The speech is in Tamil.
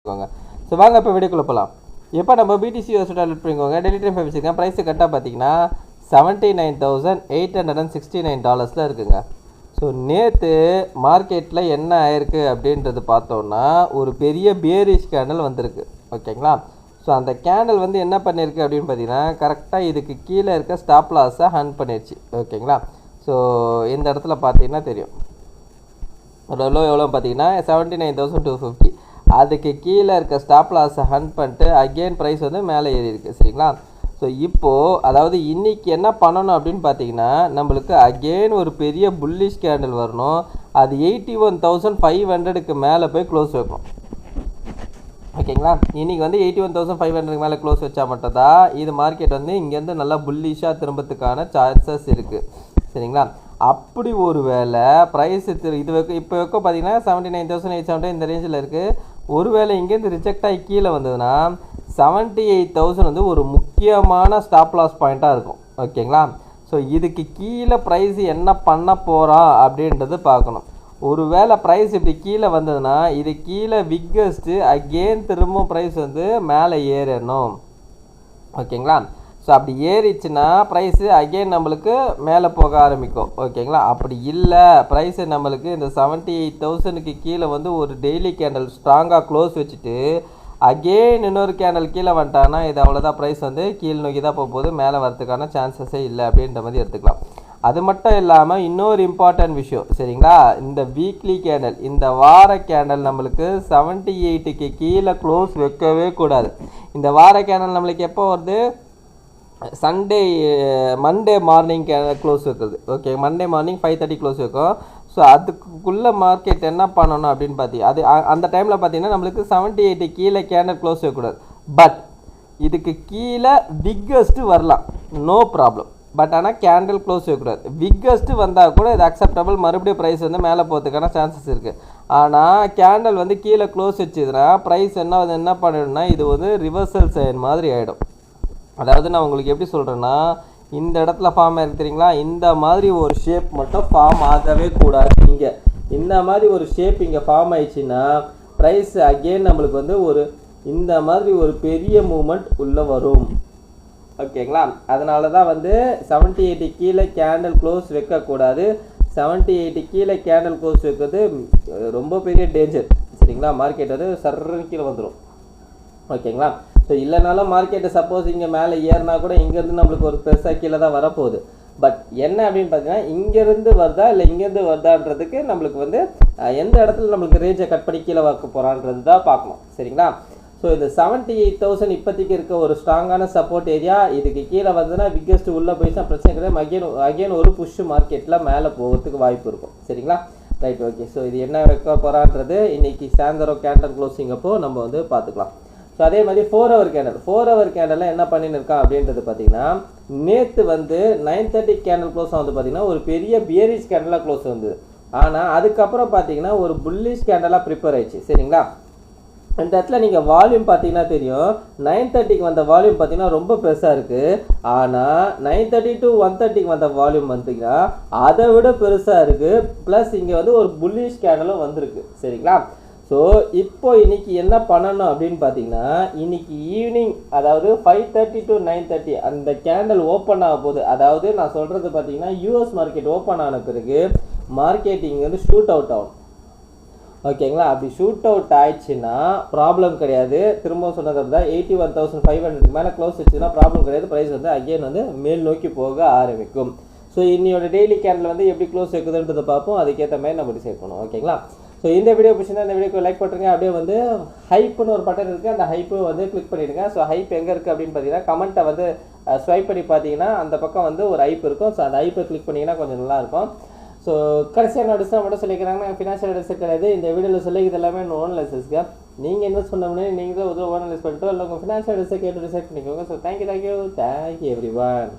ஸோ வாங்க இப்போ வீடியோக்குள்ள போகலாம். இப்போ நம்ம பிடிசி யூஎஸ்டி டாலர் பண்ணிக்கோங்க. டெய்லி டைம் வச்சுருக்கேன். ப்ரைஸு கரெக்டாக பார்த்தீங்கன்னா $79,869 இருக்குங்க. ஸோ நேற்று மார்க்கெட்டில் என்ன ஆயிருக்கு அப்படின்றது பார்த்தோன்னா ஒரு பெரிய பியரிஷ் கேண்டில் வந்திருக்கு. ஓகேங்களா? ஸோ அந்த கேண்டில் வந்து என்ன பண்ணியிருக்கு அப்படின்னு பார்த்தீங்கன்னா கரெக்டாக இதுக்கு கீழே இருக்க ஸ்டாப் லாஸை ஹண்ட் பண்ணிடுச்சு. ஓகேங்களா? ஸோ இந்த இடத்துல பார்த்தீங்கன்னா தெரியும் லோ எவ்வளோ பார்த்தீங்கன்னா 79,250. அதுக்கு கீழே இருக்க ஸ்டாப் லாஸை ஹண்ட் பண்ணிட்டு அகெயின் ப்ரைஸ் வந்து மேலே ஏறி இருக்குது. சரிங்களா? ஸோ இப்போது அதாவது இன்றைக்கி என்ன பண்ணணும் அப்படின்னு பார்த்தீங்கன்னா நம்மளுக்கு அகெயின் ஒரு பெரிய புல்லிஷ் கேண்டில் வரணும். அது 81,500க்கு மேலே போய் க்ளோஸ் வைக்கணும். ஓகேங்களா? இன்றைக்கி வந்து 81,500க்கு மேலே க்ளோஸ் வச்சா மட்டும்தான் இது மார்க்கெட் வந்து இங்கேருந்து நல்லா புல்லிஷாக திரும்பத்துக்கான சான்சஸ் இருக்குது. சரிங்களா? அப்படி ஒரு வேளை ப்ரைஸ் இது இப்போ பார்த்தீங்கன்னா 79,870 இந்த ரேஞ்சில் இருக்குது. ஒருவேளை இங்கேருந்து ரிஜெக்ட் ஆகி கீழே வந்ததுன்னா 78,000 வந்து ஒரு முக்கியமான ஸ்டாப் லாஸ் பாயிண்ட்டாக இருக்கும். ஓகேங்களா? ஸோ இதுக்கு கீழே ப்ரைஸ் என்ன பண்ண போகிறான் அப்படின்றது பார்க்கணும். ஒரு வேளை ப்ரைஸ் இப்படி கீழே வந்ததுன்னா இது கீழே பிக்கஸ்ட்டு அகெயின் திரும்ப ப்ரைஸ் வந்து மேலே ஏறணும். ஓகேங்களா? ஸோ அப்படி ஏறிச்சுன்னா ப்ரைஸு அகெயின் நம்மளுக்கு மேலே போக ஆரம்பிக்கும். ஓகேங்களா? அப்படி இல்லை ப்ரைஸு நம்மளுக்கு இந்த 78,000க்கு கீழே வந்து ஒரு டெய்லி கேண்டல் ஸ்ட்ராங்காக க்ளோஸ் வச்சுட்டு அகெயின் இன்னொரு கேண்டல் கீழே வந்துட்டாங்கன்னா இது அவ்வளோதான், ப்ரைஸ் வந்து கீழ் நோக்கி தான் போகும்போது மேலே வரதுக்கான சான்சஸே இல்லை அப்படின்ற மாதிரி எடுத்துக்கலாம். அது மட்டும் இல்லாமல் இன்னொரு இம்பார்ட்டன்ட் விஷயம். சரிங்களா? இந்த வீக்லி கேண்டல் இந்த வார கேண்டல் நம்மளுக்கு 78க்கு கீழே க்ளோஸ் வைக்கவே கூடாது. இந்த வார கேண்டல் நம்மளுக்கு எப்போ வருது? மண்டே மார்னிங் க்ளோஸ் வைக்கிறது. ஓகே, மண்டே மார்னிங் 5:30 க்ளோஸ் வைக்கும். ஸோ அதுக்குள்ளே மார்க்கெட் என்ன பண்ணணும் அப்படின்னு அந்த டைமில் பார்த்தீங்கன்னா நம்மளுக்கு 78 கீழே கேண்டல் க்ளோஸ் வைக்கக்கூடாது. பட் இதுக்கு கீழே பிக்கஸ்ட்டு வரலாம், நோ ப்ராப்ளம். பட் ஆனால் கேண்டில் க்ளோஸ் வைக்கக்கூடாது. பிக்கஸ்ட்டு வந்தால் கூட இது அக்செப்டபிள், மறுபடியும் ப்ரைஸ் வந்து மேலே போகிறதுக்கான சான்சஸ் இருக்குது. ஆனால் கேண்டில் வந்து கீழே க்ளோஸ் வச்சுதுன்னா ப்ரைஸ் என்ன பண்ணிடும்னா இது வந்து ரிவர்சல் சைன் மாதிரி ஆகிடும். அதாவது நான் உங்களுக்கு எப்படி சொல்கிறேன்னா இந்த இடத்துல ஃபார்ம் ஆகிருக்கு தெரியுங்களா? இந்த மாதிரி ஒரு ஷேப் மட்டும் ஃபார்ம் ஆகவே கூடாது. இங்கே இந்த மாதிரி ஒரு ஷேப் இங்கே ஃபார்ம் ஆயிடுச்சுன்னா ப்ரைஸ் அகெயின் நம்மளுக்கு வந்து இந்த மாதிரி ஒரு பெரிய மூமெண்ட் உள்ளே வரும். ஓகேங்களா? அதனால தான் வந்து 78 கீழே கேண்டில் க்ளோஸ் வைக்கக்கூடாது. 78 கீழே கேண்டில் க்ளோஸ் வைக்கிறது ரொம்ப பெரிய டேஞ்சர். சரிங்களா? மார்க்கெட் வந்து சர்ன்னு கீழே வந்துடும். ஓகேங்களா? ஸோ இல்லைனாலும் மார்க்கெட்டை சப்போஸ் இங்கே மேலே ஏறினா கூட இங்கேருந்து நம்மளுக்கு ஒரு பெருசாக கீழே தான் வரப்போகுது. பட் என்ன அப்படின்னு பார்த்தீங்கன்னா இங்கேருந்து வருதா இல்லை இங்கேருந்து வருதான்றதுக்கு நம்மளுக்கு வந்து எந்த இடத்துல நம்மளுக்கு ரேஞ்சை கட் பண்ணி கீழே வைக்க போகிறான்றது தான் பார்க்கணும். சரிங்களா? ஸோ இந்த 78,000 இப்போதைக்கு இருக்க ஒரு ஸ்ட்ராங்கான சப்போர்ட் ஏரியா. இதுக்கு கீழே வந்ததுன்னா பிக்கஸ்ட் உள்ளே போயிடுச்சுன்னா பிரச்சனை கிடையாது. அகெயின் ஒரு புஷ் மார்க்கெட்டில் மேலே போகிறதுக்கு வாய்ப்பு இருக்கும். சரிங்களா? Right, okay. ஸோ இது என்ன வைக்க போகிறான்றது இன்றைக்கி சாயந்தரம் கேண்டல் க்ளோசிங் அப்போ நம்ம வந்து பார்த்துக்கலாம். ஸோ அதே மாதிரி 4 hour கேண்டலில் என்ன பண்ணின்னு இருக்கான் அப்படின்றது பார்த்தீங்கன்னா நேற்று வந்து 9:30 கேண்டல் க்ளோஸ் வந்து பார்த்தீங்கன்னா ஒரு பெரிய பியரிஷ் கேண்டலாக க்ளோஸ் வந்தது. ஆனால் அதுக்கப்புறம் பார்த்தீங்கன்னா ஒரு புல்லிஷ் கேண்டலாக ப்ரிப்பேர் ஆயிடுச்சு. சரிங்களா? இந்த இடத்துல நீங்கள் வால்யூம் பார்த்தீங்கன்னா தெரியும். 9:30க்கு வந்த வால்யூம் பார்த்தீங்கன்னா ரொம்ப பெருசாக இருக்குது. ஆனால் 9:30 to 1:30க்கு வந்த வால்யூம் பார்த்தீங்கன்னா அதை விட பெருசாக இருக்குது. ப்ளஸ் இங்கே வந்து ஒரு புல்லிஷ் கேண்டலும் வந்திருக்கு. சரிங்களா? ஸோ இப்போ இன்னைக்கு என்ன பண்ணணும் அப்படின்னு பார்த்தீங்கன்னா இன்னைக்கு ஈவினிங் அதாவது 5:30 to 9:30 அந்த கேண்டல் ஓப்பன் ஆக போகுது. அதாவது நான் சொல்கிறது பார்த்தீங்கன்னா யூஎஸ் மார்க்கெட் ஓப்பன் ஆன பிறகு மார்க்கெட் இங்கே வந்து ஷூட் அவுட் ஆகும். ஓகேங்களா? அப்படி ஷூட் அவுட் ஆயிடுச்சுன்னா ப்ராப்ளம் கிடையாது. திரும்ப சொன்னது தான் 81,500க்கு மேலே க்ளோஸ் வச்சுன்னா ப்ராப்ளம் கிடையாது. ப்ரைஸ் வந்து அகெயின் வந்து மேல் நோக்கி போக ஆரம்பிக்கும். ஸோ இன்னையோட டெய்லி கேண்டில் வந்து எப்படி க்ளோஸ் வைக்குதுன்றதை பார்ப்போம். அதுக்கேற்ற மாதிரி நம்ம டிசைட் பண்ணுவோம். ஓகேங்களா? ஸோ இந்த வீடியோ பிடிச்சிருந்தா இந்த வீடியோக்கு லைக் பண்ணுறேங்க. அப்படியே வந்து ஹைப்புன்னு ஒரு பட்டன் இருக்குது, அந்த ஹைப்பு வந்து கிளிக் பண்ணிவிடுங்க. ஸோ ஹைப் எங்கே இருக்குது அப்படின்னு பார்த்தீங்கன்னா கமெண்ட்டை வந்து ஸ்வைப் பண்ணி பார்த்தீங்கன்னா அந்த பக்கம் வந்து ஒரு ஹைப் இருக்கும். ஸோ அந்த ஹைப்பை கிளிக் பண்ணிங்கன்னா கொஞ்சம் நல்லாயிருக்கும். ஸோ கடைசியாக நான் டிஸ்கவுண்ட் மட்டும் சொல்லிக்கிறாங்கன்னா ஃபினான்ஷியல் அட்வைஸ் கிடையாது. இந்த வீடியோவில் சொல்லிக்கிறது எல்லாமே ஓன் லைசன்ஸ்க்கு நீங்கள் இன்வெஸ்ட் பண்ண முடியும். நீங்கள் தான் ஓன் அனலைஸ் பண்ணிட்டு இல்லை உங்கள் ஃபினான்ஷியல் அட்வைஸை கேட்டு டிசைட் பண்ணிக்கோங்க. So thank you every one.